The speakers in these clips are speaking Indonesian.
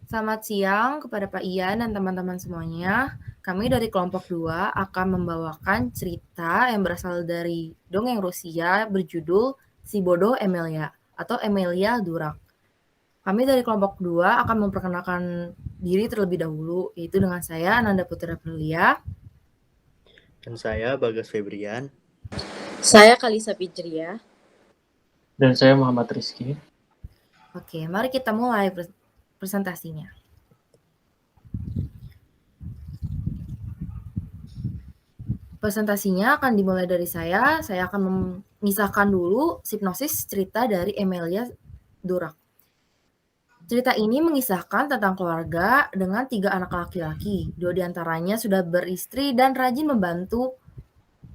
Selamat siang kepada Pak Ian dan teman-teman semuanya. Kami dari kelompok 2 akan membawakan cerita yang berasal dari dongeng Rusia berjudul Si Bodoh Emilia atau Emilia Durak. Kami dari kelompok 2 akan memperkenalkan diri terlebih dahulu, yaitu dengan saya Ananda Putri Aprilia. Dan saya Bagas Febrian. Saya Kalisa Fijria. Dan saya Muhammad Rizky. Oke, mari kita mulai presentasinya. Presentasinya akan dimulai dari saya. Saya akan mengisahkan dulu sinopsis cerita dari Emilia Durak. Cerita ini mengisahkan tentang keluarga dengan 3 anak laki-laki. 2 diantaranya sudah beristri dan rajin membantu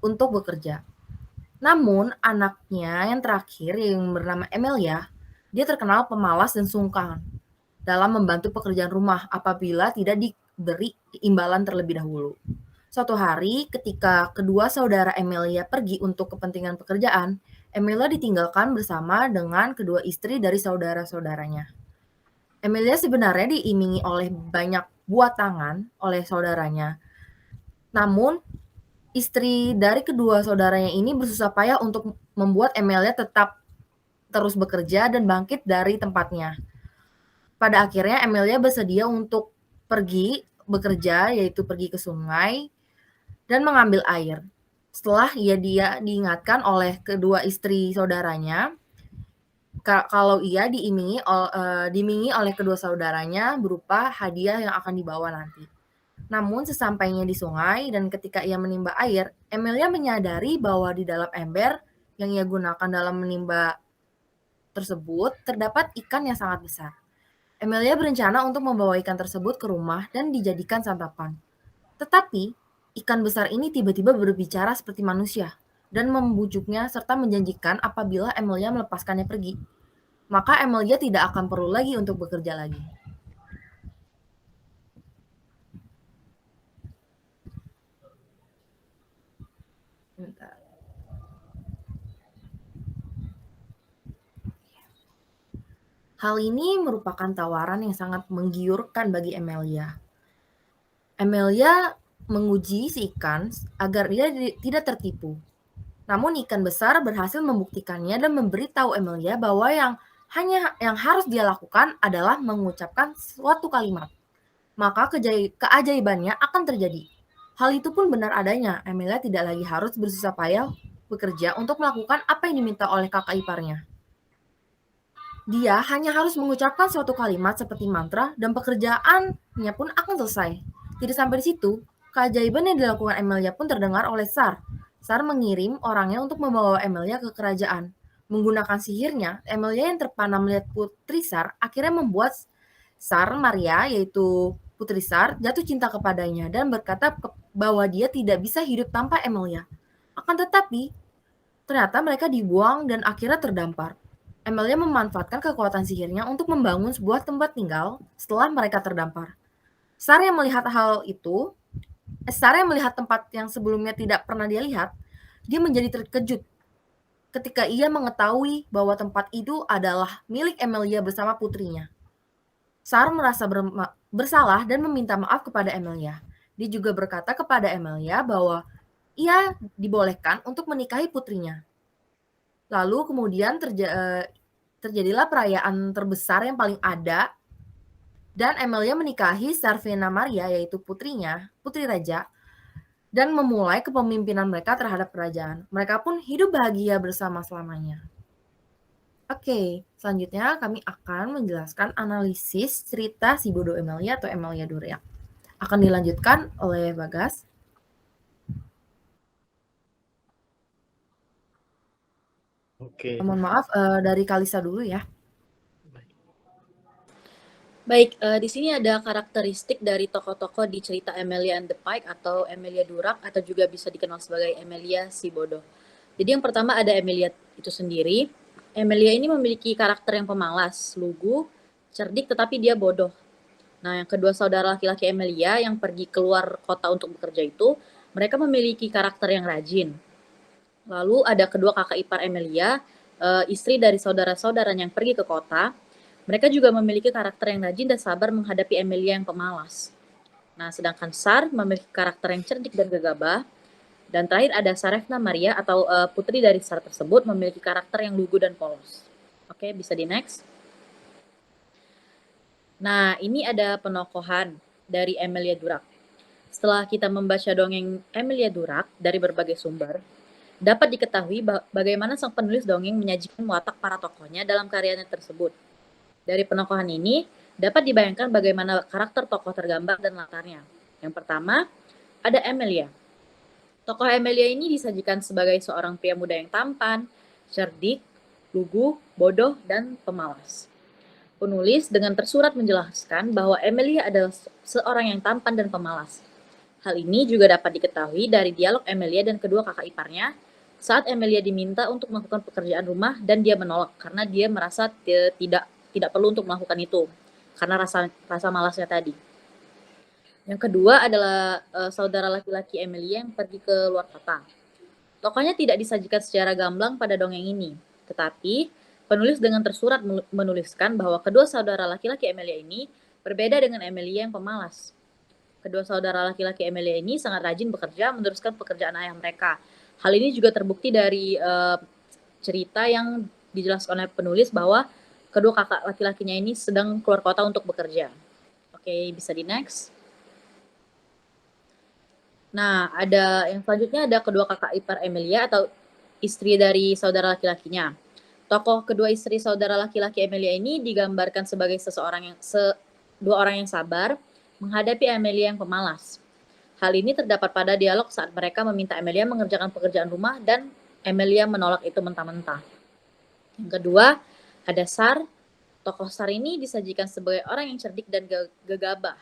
untuk bekerja. Namun, anaknya yang terakhir yang bernama Emilia, dia terkenal pemalas dan sungkan dalam membantu pekerjaan rumah apabila tidak diberi imbalan terlebih dahulu. Suatu hari, ketika kedua saudara Emilia pergi untuk kepentingan pekerjaan, Emilia ditinggalkan bersama dengan kedua istri dari saudara-saudaranya. Emilia sebenarnya diimingi oleh banyak buah tangan oleh saudaranya. Namun, istri dari kedua saudaranya ini bersusah payah untuk membuat Emilia tetap terus bekerja dan bangkit dari tempatnya. Pada akhirnya Emilia bersedia untuk pergi bekerja, yaitu pergi ke sungai dan mengambil air. Setelah dia diingatkan oleh kedua istri saudaranya kalau ia diimingi oleh kedua saudaranya berupa hadiah yang akan dibawa nanti. Namun sesampainya di sungai dan ketika ia menimba air, Emilia menyadari bahwa di dalam ember yang ia gunakan dalam menimba tersebut terdapat ikan yang sangat besar. Emilia berencana untuk membawa ikan tersebut ke rumah dan dijadikan santapan. Tetapi ikan besar ini tiba-tiba berbicara seperti manusia dan membujuknya serta menjanjikan apabila Emilia melepaskannya pergi, maka Emilia tidak akan perlu lagi untuk bekerja lagi. Bentar. Hal ini merupakan tawaran yang sangat menggiurkan bagi Emilia. Emilia menguji si ikan agar dia tidak tertipu. Namun ikan besar berhasil membuktikannya dan memberitahu Emilia bahwa yang harus dia lakukan adalah mengucapkan suatu kalimat. Maka keajaibannya akan terjadi. Hal itu pun benar adanya. Emilia tidak lagi harus bersusah payah bekerja untuk melakukan apa yang diminta oleh kakak iparnya. Dia hanya harus mengucapkan suatu kalimat seperti mantra dan pekerjaannya pun akan selesai. Tidak sampai di situ, keajaiban yang dilakukan Emilia pun terdengar oleh Tsar. Tsar mengirim orangnya untuk membawa Emilia ke kerajaan. Menggunakan sihirnya, Emilia yang terpana melihat putri Tsar akhirnya membuat Tsar Maria, yaitu putri Tsar, jatuh cinta kepadanya dan berkata bahwa dia tidak bisa hidup tanpa Emilia. Akan tetapi, ternyata mereka dibuang dan akhirnya terdampar. Emilia memanfaatkan kekuatan sihirnya untuk membangun sebuah tempat tinggal setelah mereka terdampar. Tsar yang melihat tempat yang sebelumnya tidak pernah dia lihat, dia menjadi terkejut ketika ia mengetahui bahwa tempat itu adalah milik Emilia bersama putrinya. Tsar merasa bersalah dan meminta maaf kepada Emilia. Dia juga berkata kepada Emilia bahwa ia dibolehkan untuk menikahi putrinya. Lalu kemudian terjadilah perayaan terbesar yang paling ada dan Emilia menikahi Servina Maria, yaitu putrinya, putri raja, dan memulai kepemimpinan mereka terhadap kerajaan. Mereka pun hidup bahagia bersama selamanya. Oke, selanjutnya kami akan menjelaskan analisis cerita Si Bodoh Emilia atau Emilia Durak. Akan dilanjutkan oleh Bagas. Oke. Mohon maaf, dari Kalisa dulu ya. Baik, di sini ada karakteristik dari tokoh-tokoh di cerita Emilia and the Pike atau Emilia Durak atau juga bisa dikenal sebagai Emilia si Bodoh. Jadi yang pertama ada Emilia itu sendiri. Emilia ini memiliki karakter yang pemalas, lugu, cerdik tetapi dia bodoh. Nah, yang kedua saudara laki-laki Emilia yang pergi keluar kota untuk bekerja itu, mereka memiliki karakter yang rajin. Lalu ada kedua kakak ipar Emilia, istri dari saudara-saudaranya yang pergi ke kota. Mereka juga memiliki karakter yang rajin dan sabar menghadapi Emilia yang pemalas. Nah, sedangkan Sar memiliki karakter yang cerdik dan gegabah. Dan terakhir ada Sarefna Maria atau putri dari Sar tersebut memiliki karakter yang lugu dan polos. Oke, bisa di next. Nah, ini ada penokohan dari Emilia Durack. Setelah kita membaca dongeng Emilia Durack dari berbagai sumber, dapat diketahui bagaimana sang penulis dongeng menyajikan watak para tokohnya dalam karyanya tersebut. Dari penokohan ini, dapat dibayangkan bagaimana karakter tokoh tergambar dan latarnya. Yang pertama, ada Emilia. Tokoh Emilia ini disajikan sebagai seorang pria muda yang tampan, cerdik, lugu, bodoh, dan pemalas. Penulis dengan tersurat menjelaskan bahwa Emilia adalah seorang yang tampan dan pemalas. Hal ini juga dapat diketahui dari dialog Emilia dan kedua kakak iparnya saat Emilia diminta untuk melakukan pekerjaan rumah dan dia menolak karena dia merasa tidak perlu untuk melakukan itu karena rasa malasnya tadi. Yang kedua adalah saudara laki-laki Emilia yang pergi ke luar kota. Tokohnya tidak disajikan secara gamblang pada dongeng ini, tetapi penulis dengan tersurat menuliskan bahwa kedua saudara laki-laki Emilia ini berbeda dengan Emilia yang pemalas. Kedua saudara laki-laki Emilia ini sangat rajin bekerja meneruskan pekerjaan ayah mereka. Hal ini juga terbukti dari cerita yang dijelaskan oleh penulis bahwa kedua kakak laki-lakinya ini sedang keluar kota untuk bekerja. Oke, bisa di next. Nah, ada yang selanjutnya ada kedua kakak ipar Emilia atau istri dari saudara laki-lakinya. Tokoh kedua istri saudara laki-laki Emilia ini digambarkan sebagai dua orang yang sabar menghadapi Emilia yang pemalas. Hal ini terdapat pada dialog saat mereka meminta Emilia mengerjakan pekerjaan rumah dan Emilia menolak itu mentah-mentah. Yang kedua, ada Sar. Tokoh Sar ini disajikan sebagai orang yang cerdik dan gegabah.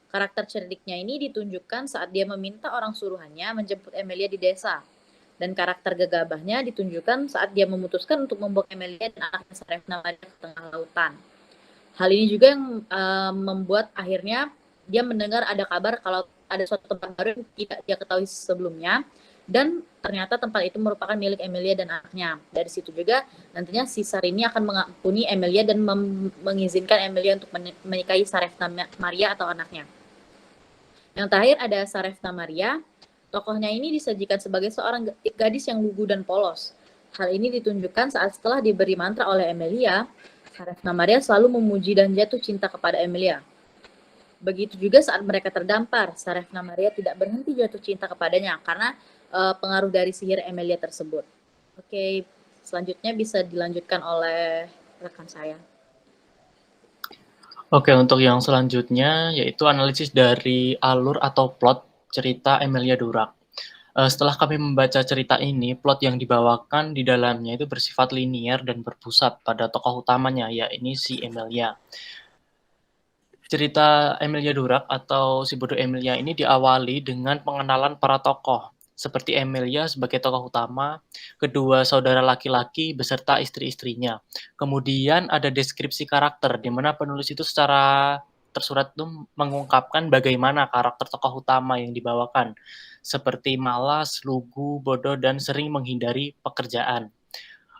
Karakter cerdiknya ini ditunjukkan saat dia meminta orang suruhannya menjemput Emilia di desa. Dan karakter gegabahnya ditunjukkan saat dia memutuskan untuk membawa Emilia dan anaknya Sarefna Maria ke tengah lautan. Hal ini juga yang membuat akhirnya dia mendengar ada kabar kalau ada suatu tempat baru yang tidak dia ketahui sebelumnya. Dan ternyata tempat itu merupakan milik Emilia dan anaknya. Dari situ juga nantinya si Sar ini akan mengampuni Emilia dan mengizinkan Emilia untuk menikahi Sarefna Maria atau anaknya. Yang terakhir ada Sarefna Maria. Tokohnya ini disajikan sebagai seorang gadis yang lugu dan polos. Hal ini ditunjukkan saat setelah diberi mantra oleh Emilia, Sarefna Maria selalu memuji dan jatuh cinta kepada Emilia. Begitu juga saat mereka terdampar, Sarefna Maria tidak berhenti jatuh cinta kepadanya karena pengaruh dari sihir Emilia tersebut. Oke, selanjutnya bisa dilanjutkan oleh rekan saya. Oke, untuk yang selanjutnya yaitu analisis dari alur atau plot cerita Emilia Durack. Setelah kami membaca cerita ini, plot yang dibawakan di dalamnya itu bersifat linier dan berpusat pada tokoh utamanya, yakni si Emilia. Cerita Emilia Durack atau Si Bodoh Emilia ini diawali dengan pengenalan para tokoh, seperti Emilia sebagai tokoh utama, kedua saudara laki-laki beserta istri-istrinya. Kemudian ada deskripsi karakter, di mana penulis itu secara tersurat itu mengungkapkan bagaimana karakter tokoh utama yang dibawakan, seperti malas, lugu, bodoh, dan sering menghindari pekerjaan.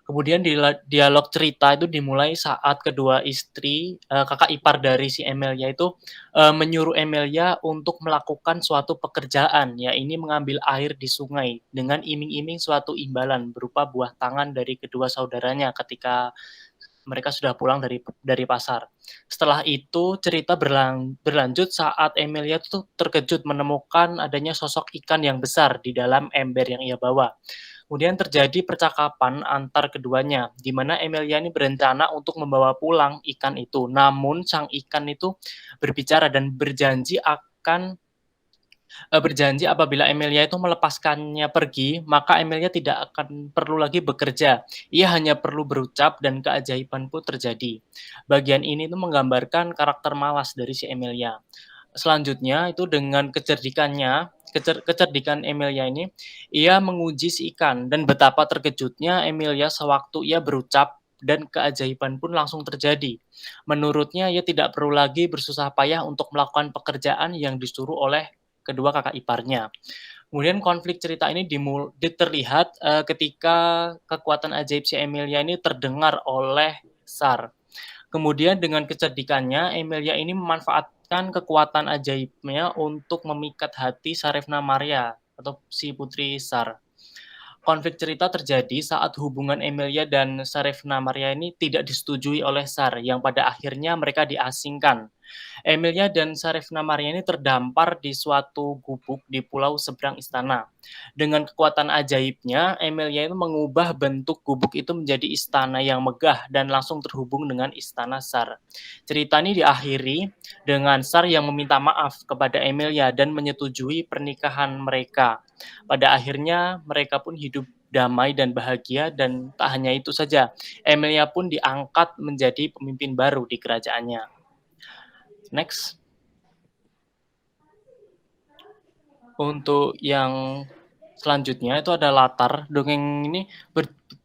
Kemudian dialog cerita itu dimulai saat kedua istri, kakak ipar dari si Emilia itu menyuruh Emilia untuk melakukan suatu pekerjaan, yaitu mengambil air di sungai dengan iming-iming suatu imbalan berupa buah tangan dari kedua saudaranya ketika mereka sudah pulang dari pasar. Setelah itu cerita berlanjut saat Emilia itu terkejut menemukan adanya sosok ikan yang besar di dalam ember yang ia bawa. Kemudian terjadi percakapan antar keduanya, di mana Emilia ini berencana untuk membawa pulang ikan itu. Namun sang ikan itu berbicara dan berjanji apabila Emilia itu melepaskannya pergi, maka Emilia tidak akan perlu lagi bekerja. Ia hanya perlu berucap dan keajaiban pun terjadi. Bagian ini itu menggambarkan karakter malas dari si Emilia. Selanjutnya itu dengan kecerdikan Emilia ini, ia menguji si ikan dan betapa terkejutnya Emilia sewaktu ia berucap dan keajaiban pun langsung terjadi. Menurutnya ia tidak perlu lagi bersusah payah untuk melakukan pekerjaan yang disuruh oleh kedua kakak iparnya. Kemudian konflik cerita ini terlihat ketika kekuatan ajaib si Emilia ini terdengar oleh Sar. Kemudian dengan kecerdikannya, Emilia ini memanfaatkan kekuatan ajaibnya untuk memikat hati Sarefna Maria atau si putri Tsar. Konflik cerita terjadi saat hubungan Emilia dan Sarefna Maria ini tidak disetujui oleh Tsar, yang pada akhirnya mereka diasingkan. Emilia dan Sarefna Maria ini terdampar di suatu gubuk di pulau seberang istana. Dengan kekuatan ajaibnya, Emilia itu mengubah bentuk gubuk itu menjadi istana yang megah dan langsung terhubung dengan istana Tsar. Cerita ini diakhiri dengan Tsar yang meminta maaf kepada Emilia dan menyetujui pernikahan mereka. Pada akhirnya mereka pun hidup damai dan bahagia, dan tak hanya itu saja, Emilia pun diangkat menjadi pemimpin baru di kerajaannya. Next. Untuk yang selanjutnya itu ada latar. Dongeng ini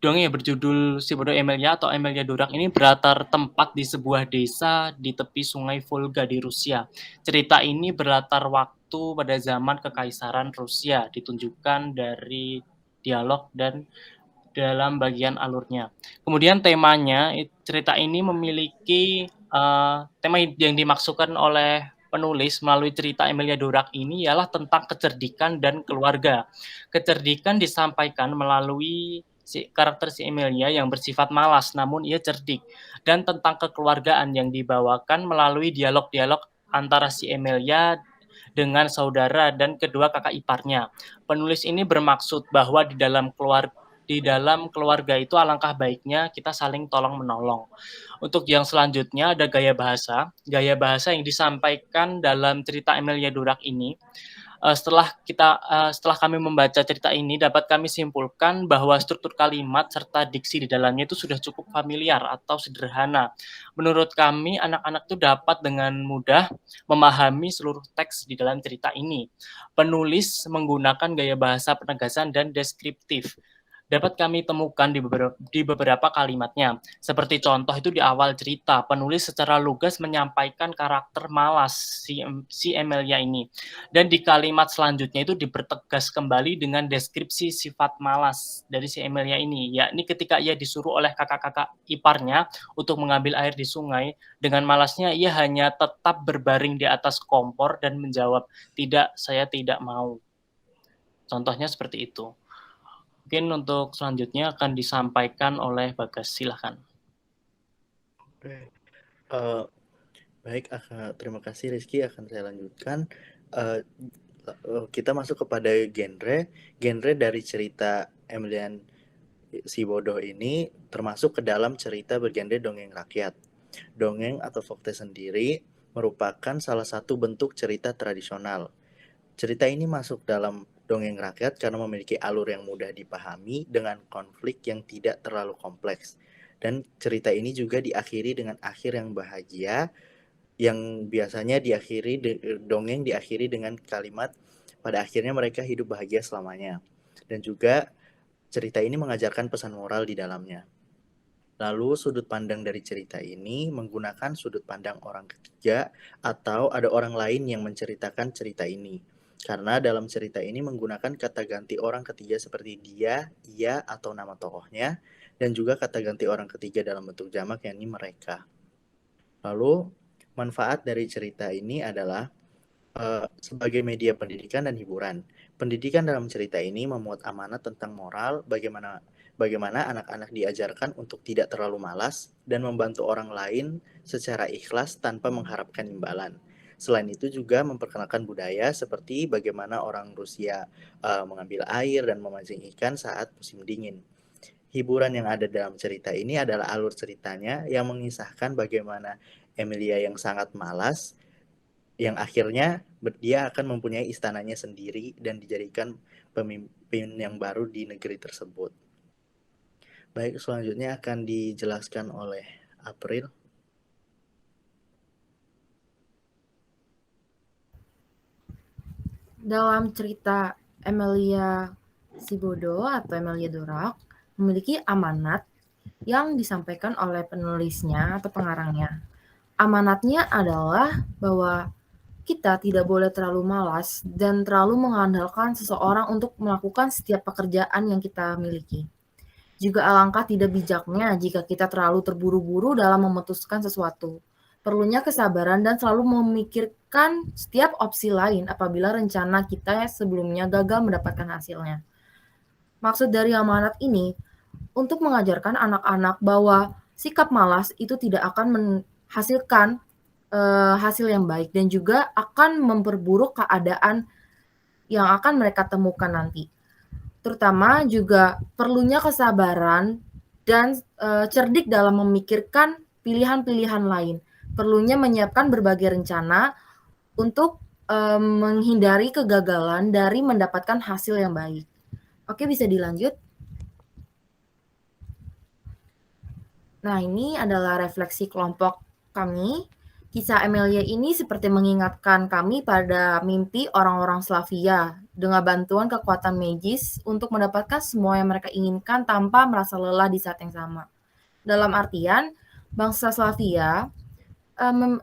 dongeng yang berjudul Si Bodoh Emilia atau Emilia Durack ini berlatar tempat di sebuah desa di tepi sungai Volga di Rusia. Cerita ini berlatar waktu pada zaman Kekaisaran Rusia, ditunjukkan dari dialog dan dalam bagian alurnya. Kemudian temanya, cerita ini memiliki tema yang dimaksudkan oleh penulis melalui cerita Emilia Durack ini ialah tentang kecerdikan dan keluarga. Kecerdikan disampaikan melalui karakter si Emilia yang bersifat malas namun ia cerdik, dan tentang kekeluargaan yang dibawakan melalui dialog-dialog antara si Emilia dengan saudara dan kedua kakak iparnya. Penulis ini bermaksud bahwa di dalam keluarga itu alangkah baiknya kita saling tolong-menolong. Untuk yang selanjutnya ada gaya bahasa. Gaya bahasa yang disampaikan dalam cerita Emilia Durack ini, setelah kami membaca cerita ini, dapat kami simpulkan bahwa struktur kalimat serta diksi di dalamnya itu sudah cukup familiar atau sederhana. Menurut kami, anak-anak itu dapat dengan mudah memahami seluruh teks di dalam cerita ini. Penulis menggunakan gaya bahasa penegasan dan deskriptif. Dapat kami temukan di beberapa kalimatnya. Seperti contoh itu di awal cerita, penulis secara lugas menyampaikan karakter malas si Emilia ini. Dan di kalimat selanjutnya itu dipertegas kembali dengan deskripsi sifat malas dari si Emilia ini, yakni ketika ia disuruh oleh kakak-kakak iparnya untuk mengambil air di sungai, dengan malasnya ia hanya tetap berbaring di atas kompor dan menjawab, "Tidak, saya tidak mau." Contohnya seperti itu. Mungkin untuk selanjutnya akan disampaikan oleh Bagas, silahkan. Oke. Baik, terima kasih Rizky, akan saya lanjutkan. Kita masuk kepada genre dari cerita Emilian Si Bodoh ini termasuk ke dalam cerita bergenre dongeng rakyat. Dongeng atau folktale sendiri merupakan salah satu bentuk cerita tradisional. Cerita ini masuk dalam dongeng rakyat karena memiliki alur yang mudah dipahami dengan konflik yang tidak terlalu kompleks. Dan cerita ini juga diakhiri dengan akhir yang bahagia, yang biasanya dongeng diakhiri dengan kalimat, pada akhirnya mereka hidup bahagia selamanya. Dan juga cerita ini mengajarkan pesan moral di dalamnya. Lalu sudut pandang dari cerita ini menggunakan sudut pandang orang ketiga atau ada orang lain yang menceritakan cerita ini. Karena dalam cerita ini menggunakan kata ganti orang ketiga seperti dia, ia, atau nama tokohnya, dan juga kata ganti orang ketiga dalam bentuk jamak, yakni mereka. Lalu manfaat dari cerita ini adalah sebagai media pendidikan dan hiburan. Pendidikan dalam cerita ini memuat amanat tentang moral, bagaimana anak-anak diajarkan untuk tidak terlalu malas dan membantu orang lain secara ikhlas tanpa mengharapkan imbalan. Selain itu juga memperkenalkan budaya seperti bagaimana orang Rusia mengambil air dan memancing ikan saat musim dingin. Hiburan yang ada dalam cerita ini adalah alur ceritanya yang mengisahkan bagaimana Emilia yang sangat malas, yang akhirnya dia akan mempunyai istananya sendiri dan dijadikan pemimpin yang baru di negeri tersebut. Baik, selanjutnya akan dijelaskan oleh April. Dalam cerita Emilia Si Bodoh atau Emilia Durack memiliki amanat yang disampaikan oleh penulisnya atau pengarangnya. Amanatnya adalah bahwa kita tidak boleh terlalu malas dan terlalu mengandalkan seseorang untuk melakukan setiap pekerjaan yang kita miliki. Juga alangkah tidak bijaknya jika kita terlalu terburu-buru dalam memutuskan sesuatu. Perlunya kesabaran dan selalu memikirkan setiap opsi lain apabila rencana kita sebelumnya gagal mendapatkan hasilnya. Maksud dari amanat ini untuk mengajarkan anak-anak bahwa sikap malas itu tidak akan menghasilkan hasil yang baik dan juga akan memperburuk keadaan yang akan mereka temukan nanti. Terutama juga perlunya kesabaran dan cerdik dalam memikirkan pilihan-pilihan lain. Perlunya menyiapkan berbagai rencana untuk menghindari kegagalan dari mendapatkan hasil yang baik. Oke, bisa dilanjut. Nah, ini adalah refleksi kelompok kami. Kisah Emilia ini seperti mengingatkan kami pada mimpi orang-orang Slavia dengan bantuan kekuatan magis untuk mendapatkan semua yang mereka inginkan tanpa merasa lelah di saat yang sama. Dalam artian, bangsa Slavia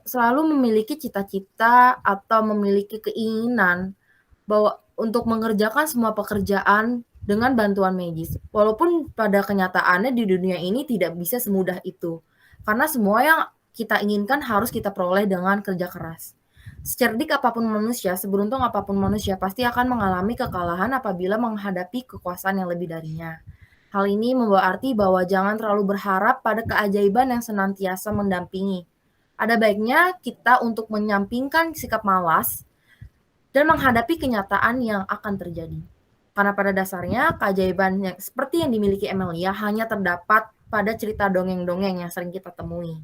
selalu memiliki cita-cita atau memiliki keinginan bahwa untuk mengerjakan semua pekerjaan dengan bantuan magis. Walaupun pada kenyataannya di dunia ini tidak bisa semudah itu. Karena semua yang kita inginkan harus kita peroleh dengan kerja keras. Secerdik apapun manusia, seberuntung apapun manusia, pasti akan mengalami kekalahan apabila menghadapi kekuasaan yang lebih darinya. Hal ini membawa arti bahwa jangan terlalu berharap pada keajaiban yang senantiasa mendampingi. Ada baiknya kita untuk menyampingkan sikap malas dan menghadapi kenyataan yang akan terjadi. Karena pada dasarnya keajaiban yang seperti yang dimiliki Emilia hanya terdapat pada cerita dongeng-dongeng yang sering kita temui.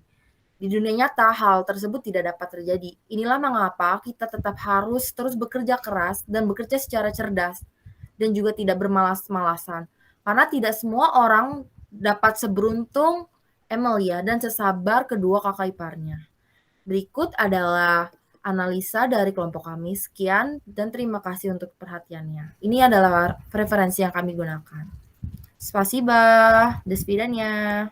Di dunia nyata, hal tersebut tidak dapat terjadi. Inilah mengapa kita tetap harus terus bekerja keras dan bekerja secara cerdas dan juga tidak bermalas-malasan. Karena tidak semua orang dapat seberuntung Emilia dan sesabar kedua kakak iparnya. Berikut adalah analisa dari kelompok kami. Sekian dan terima kasih untuk perhatiannya. Ini adalah referensi yang kami gunakan. Spasiba, do swidania.